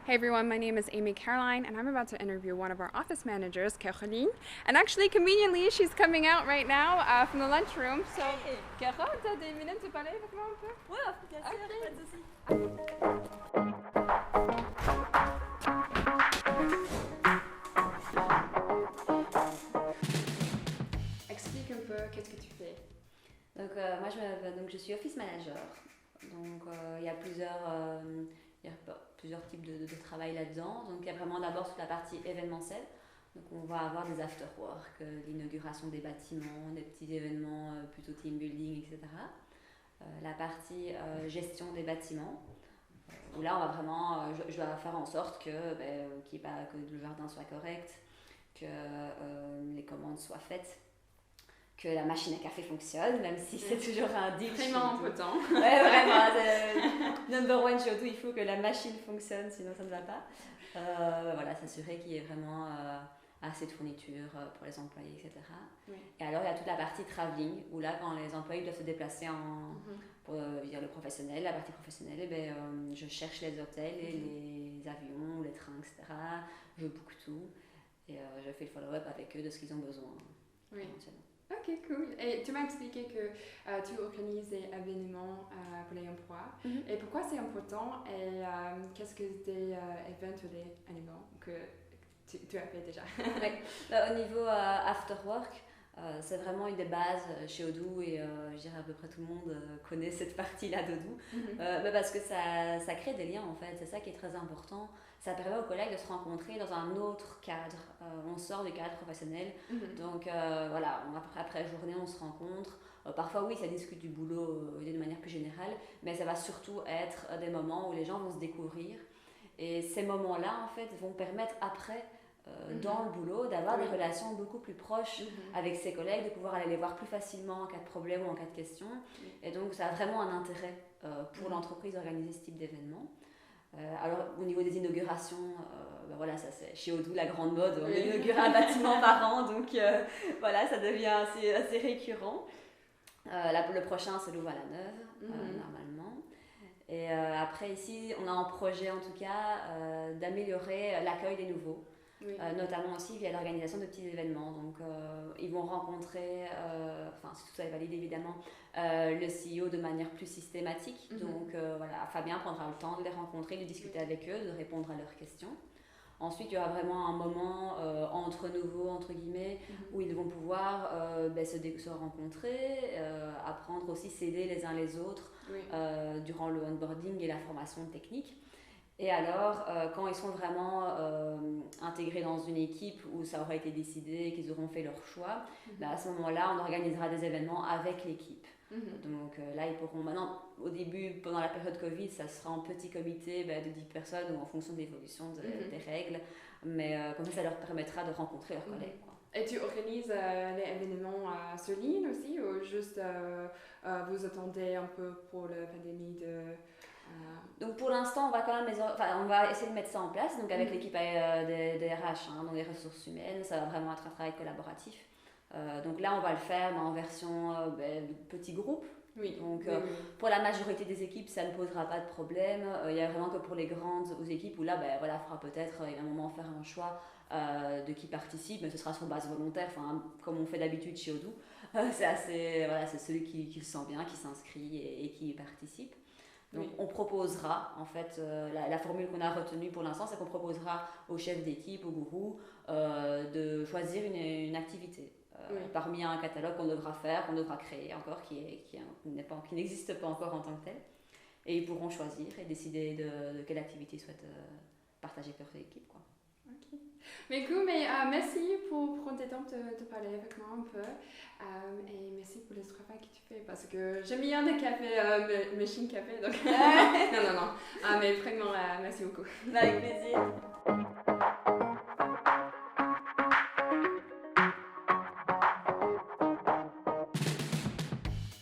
Hey everyone, my name is Amy Caroline, and I'm about to interview one of our office managers, Caroline. And actually, conveniently, she's coming out right now from the lunchroom. So, Hey. Caroline, t'as des minutes de parler avec moi un peu? Ouais, bien sûr, Ok. pas de souci. Explique un peu, qu'est-ce que tu fais? Donc, donc je suis office manager. Donc, il y a plusieurs types de travail là-dedans. Donc, il y a vraiment d'abord toute la partie événementielle. Donc, on va avoir des after-work, l'inauguration des bâtiments, des petits événements plutôt team building, etc. La partie gestion des bâtiments, où là, on va vraiment, je dois faire en sorte que le jardin soit correct, que les commandes soient faites, que la machine à café fonctionne, même si c'est toujours un deal. Vraiment important. Ouais, vraiment. Number one chez Auto, il faut que la machine fonctionne, sinon ça ne va pas. Voilà, s'assurer qu'il y ait vraiment assez de fournitures pour les employés, etc. Oui. Et alors, il y a toute la partie travelling, où là, quand les employés doivent se déplacer pour dire le professionnel, la partie professionnelle, je cherche les hôtels et les avions, les trains, etc. Je book tout et je fais le follow-up avec eux de ce qu'ils ont besoin. Oui. Ok, cool. Et tu m'as expliqué que tu organises des événements pour les emplois. Mm-hmm. Et pourquoi c'est important et qu'est-ce que des événements que tu as fait déjà? Ouais. Au niveau after work, c'est vraiment une des bases chez Odoo et je dirais à peu près tout le monde connaît cette partie-là d'Odoo. Parce que ça crée des liens en fait, c'est ça qui est très important. Ça permet aux collègues de se rencontrer dans un autre cadre. On sort du cadre professionnel, donc voilà, après la journée on se rencontre. Parfois oui, ça discute du boulot d'une manière plus générale, mais ça va surtout être des moments où les gens vont se découvrir. Et ces moments-là en fait vont permettre après dans le boulot, d'avoir des relations beaucoup plus proches avec ses collègues, de pouvoir aller les voir plus facilement en cas de problème ou en cas de question. Et donc, ça a vraiment un intérêt pour l'entreprise d'organiser ce type d'événement. Alors, au niveau des inaugurations, voilà, ça c'est chez Odoo la grande mode. On inaugure un bâtiment par an, donc voilà, ça devient assez récurrent. Le prochain, c'est Louvain-la-Neuve, normalement. Et après, ici, on a un projet en tout cas d'améliorer l'accueil des nouveaux. Oui. Notamment aussi via l'organisation de petits événements. Donc, ils vont rencontrer, si tout ça est validé évidemment, le CEO de manière plus systématique. Donc, voilà, Fabien prendra le temps de les rencontrer, de discuter avec eux, de répondre à leurs questions. Ensuite, il y aura vraiment un moment entre nouveaux, entre guillemets, où ils vont pouvoir se rencontrer, apprendre aussi, s'aider les uns les autres durant le onboarding et la formation technique. Et alors, quand ils sont vraiment intégrés dans une équipe où ça aura été décidé, qu'ils auront fait leur choix, à ce moment-là, on organisera des événements avec l'équipe. Donc là, ils pourront maintenant, au début, pendant la période Covid, ça sera en petit comité de 10 personnes ou en fonction de l'évolution des règles. Mais comme ça leur permettra de rencontrer leurs collègues. Quoi. Et tu organises les événements sur ligne aussi ou juste vous attendez un peu pour la pandémie Donc pour l'instant, on va quand même on va essayer de mettre ça en place, donc avec l'équipe des RH, donc des ressources humaines, ça va vraiment être un travail collaboratif. Donc là, on va le faire en version de petits groupes. Oui. Donc pour la majorité des équipes, ça ne posera pas de problème. Il y a vraiment que pour les grandes équipes où là, il faudra peut-être à un moment faire un choix de qui participe, mais ce sera sur base volontaire, comme on fait d'habitude chez Odoo. C'est celui qui le sent bien, qui s'inscrit et qui participe. Donc on proposera, en fait, la formule qu'on a retenue pour l'instant, c'est qu'on proposera au chef d'équipe, au gourou, de choisir une activité. Parmi un catalogue qu'on devra faire, qu'on devra créer encore, qui n'existe pas encore en tant que tel. Et ils pourront choisir et décider de quelle activité ils souhaitent partager avec leur équipe. Quoi. Ok. Mais cool, merci pour prendre le temps de parler avec moi un peu. Et merci pour le travail que tu fais parce que j'aime bien le café, machine café. Donc... non. Mais vraiment, merci beaucoup. Avec plaisir.